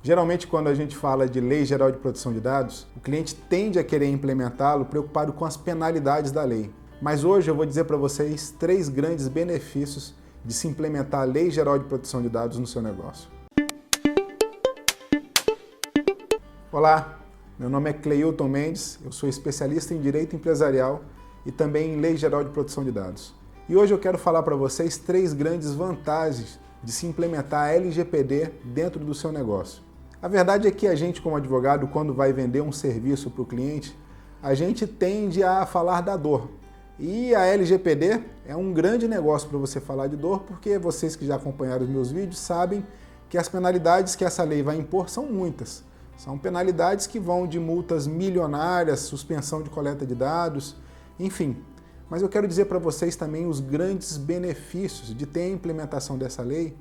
Geralmente, quando a gente fala de Lei Geral de Proteção de Dados, o cliente tende a querer implementá-lo preocupado com as penalidades da lei. Mas hoje eu vou dizer para vocês 3 grandes benefícios de se implementar a Lei Geral de Proteção de Dados no seu negócio. Olá, meu nome é Cleilton Mendes, eu sou especialista em Direito Empresarial e também em Lei Geral de Proteção de Dados. E hoje eu quero falar para vocês 3 grandes vantagens de se implementar a LGPD dentro do seu negócio. A verdade é que a gente, como advogado, quando vai vender um serviço para o cliente, a gente tende a falar da dor. E a LGPD é um grande negócio para você falar de dor, porque vocês que já acompanharam os meus vídeos sabem que as penalidades que essa lei vai impor são muitas. São penalidades que vão de multas milionárias, suspensão de coleta de dados, enfim. Mas eu quero dizer para vocês também os grandes benefícios de ter a implementação dessa lei.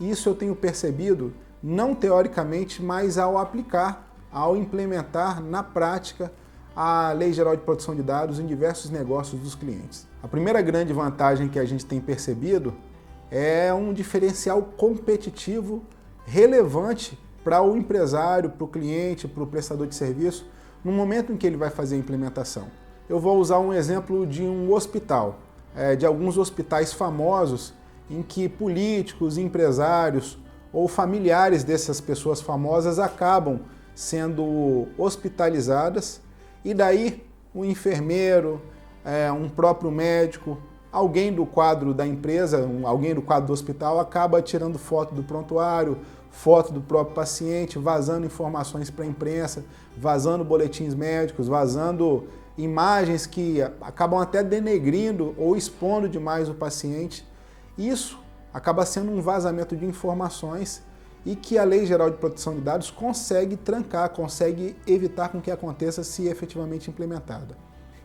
E isso eu tenho percebido, não teoricamente, mas ao aplicar, ao implementar na prática a Lei Geral de Proteção de Dados em diversos negócios dos clientes. A primeira grande vantagem que a gente tem percebido é um diferencial competitivo relevante para o empresário, para o cliente, para o prestador de serviço, no momento em que ele vai fazer a implementação. Eu vou usar um exemplo de um hospital, de alguns hospitais famosos em que políticos, empresários ou familiares dessas pessoas famosas acabam sendo hospitalizadas e daí um enfermeiro, um próprio médico, alguém do quadro da empresa, alguém do quadro do hospital acaba tirando foto do prontuário, foto do próprio paciente, vazando informações para a imprensa, vazando boletins médicos, vazando imagens que acabam até denegrindo ou expondo demais o paciente. Isso acaba sendo um vazamento de informações e que a Lei Geral de Proteção de Dados consegue trancar, consegue evitar com que aconteça se efetivamente implementada.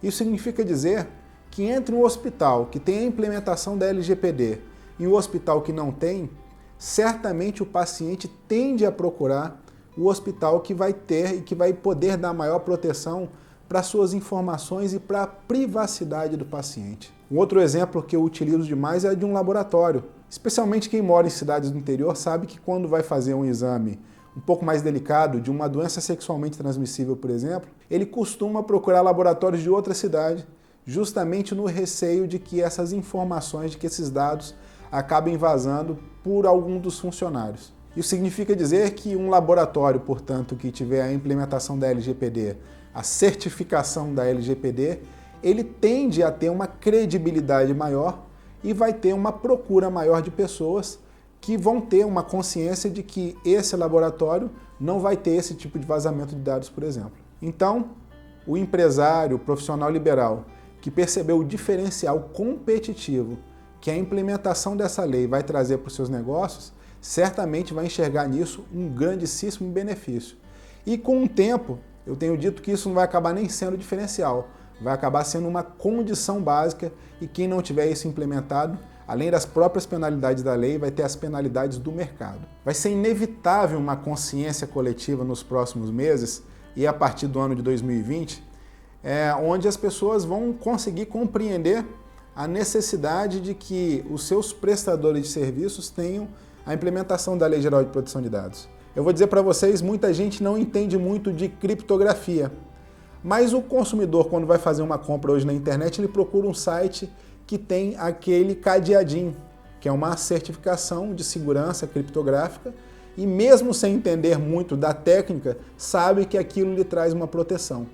Isso significa dizer que entre um hospital que tem a implementação da LGPD e um hospital que não tem, certamente o paciente tende a procurar o hospital que vai ter e que vai poder dar maior proteção para suas informações e para a privacidade do paciente. Um outro exemplo que eu utilizo demais é de um laboratório. Especialmente quem mora em cidades do interior sabe que quando vai fazer um exame um pouco mais delicado de uma doença sexualmente transmissível, por exemplo, ele costuma procurar laboratórios de outra cidade, justamente no receio de que essas informações, de que esses dados acabem vazando por algum dos funcionários. Isso significa dizer que um laboratório, portanto, que tiver a implementação da LGPD, a certificação da LGPD, ele tende a ter uma credibilidade maior e vai ter uma procura maior de pessoas que vão ter uma consciência de que esse laboratório não vai ter esse tipo de vazamento de dados, por exemplo. Então, o empresário, o profissional liberal, que percebeu o diferencial competitivo que a implementação dessa lei vai trazer para os seus negócios, certamente vai enxergar nisso um grandíssimo benefício. E com o tempo, eu tenho dito que isso não vai acabar nem sendo diferencial, vai acabar sendo uma condição básica e quem não tiver isso implementado, além das próprias penalidades da lei, vai ter as penalidades do mercado. Vai ser inevitável uma consciência coletiva nos próximos meses e a partir do ano de 2020, onde as pessoas vão conseguir compreender a necessidade de que os seus prestadores de serviços tenham a implementação da Lei Geral de Proteção de Dados. Eu vou dizer para vocês, muita gente não entende muito de criptografia, mas o consumidor, quando vai fazer uma compra hoje na internet, ele procura um site que tem aquele cadeadinho, que é uma certificação de segurança criptográfica, e mesmo sem entender muito da técnica, sabe que aquilo lhe traz uma proteção.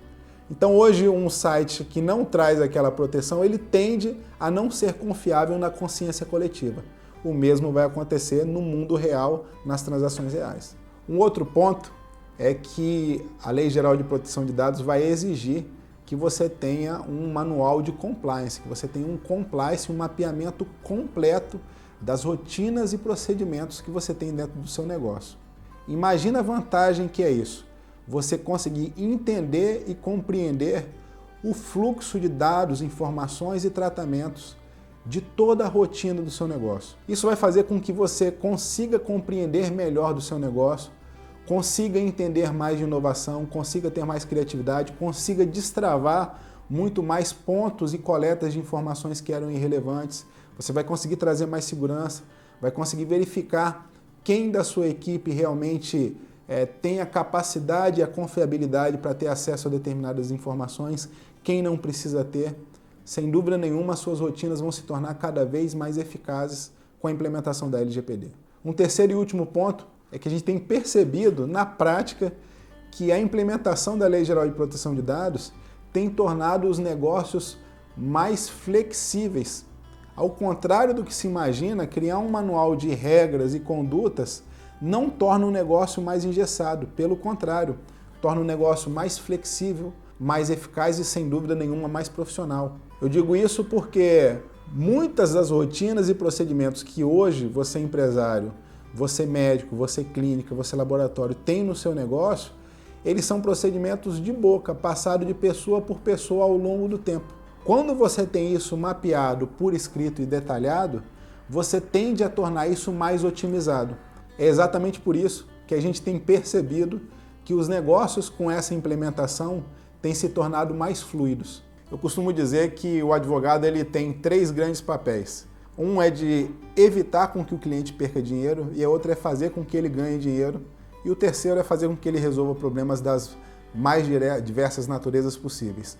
Então hoje um site que não traz aquela proteção, ele tende a não ser confiável na consciência coletiva. O mesmo vai acontecer no mundo real, nas transações reais. Um outro ponto é que a Lei Geral de Proteção de Dados vai exigir que você tenha um manual de compliance, que você tenha um compliance, um mapeamento completo das rotinas e procedimentos que você tem dentro do seu negócio. Imagina a vantagem que é isso. Você conseguir entender e compreender o fluxo de dados, informações e tratamentos de toda a rotina do seu negócio. Isso vai fazer com que você consiga compreender melhor do seu negócio, consiga entender mais de inovação, consiga ter mais criatividade, consiga destravar muito mais pontos e coletas de informações que eram irrelevantes. Você vai conseguir trazer mais segurança, vai conseguir verificar quem da sua equipe realmente tem a capacidade e a confiabilidade para ter acesso a determinadas informações, quem não precisa ter. Sem dúvida nenhuma, suas rotinas vão se tornar cada vez mais eficazes com a implementação da LGPD. Um terceiro e último ponto é que a gente tem percebido na prática que a implementação da Lei Geral de Proteção de Dados tem tornado os negócios mais flexíveis. Ao contrário do que se imagina, criar um manual de regras e condutas não torna o negócio mais engessado, pelo contrário, torna o negócio mais flexível, mais eficaz e, sem dúvida nenhuma, mais profissional. Eu digo isso porque muitas das rotinas e procedimentos que hoje você empresário, você médico, você clínica, você laboratório tem no seu negócio, eles são procedimentos de boca, passado de pessoa por pessoa ao longo do tempo. Quando você tem isso mapeado por escrito e detalhado, você tende a tornar isso mais otimizado. É exatamente por isso que a gente tem percebido que os negócios com essa implementação têm se tornado mais fluidos. Eu costumo dizer que o advogado ele tem 3 grandes papéis. Um é de evitar com que o cliente perca dinheiro e a outra é fazer com que ele ganhe dinheiro. E o terceiro é fazer com que ele resolva problemas das mais diversas naturezas possíveis.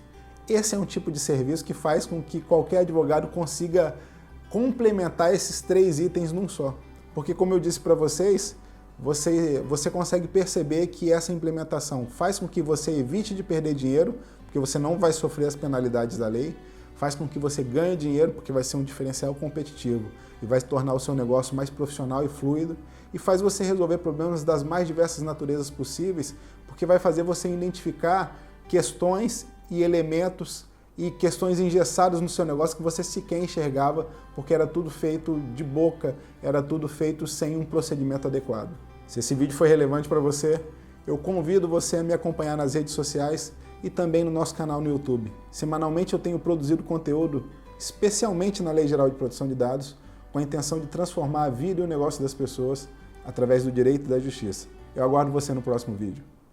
Esse é um tipo de serviço que faz com que qualquer advogado consiga complementar esses 3 itens num só. Porque, como eu disse para vocês, você consegue perceber que essa implementação faz com que você evite de perder dinheiro, porque você não vai sofrer as penalidades da lei, faz com que você ganhe dinheiro, porque vai ser um diferencial competitivo e vai tornar o seu negócio mais profissional e fluido, e faz você resolver problemas das mais diversas naturezas possíveis, porque vai fazer você identificar questões e elementos e questões engessadas no seu negócio que você sequer enxergava, porque era tudo feito de boca, era tudo feito sem um procedimento adequado. Se esse vídeo foi relevante para você, eu convido você a me acompanhar nas redes sociais e também no nosso canal no YouTube. Semanalmente eu tenho produzido conteúdo, especialmente na Lei Geral de Proteção de Dados, com a intenção de transformar a vida e o negócio das pessoas através do direito e da justiça. Eu aguardo você no próximo vídeo.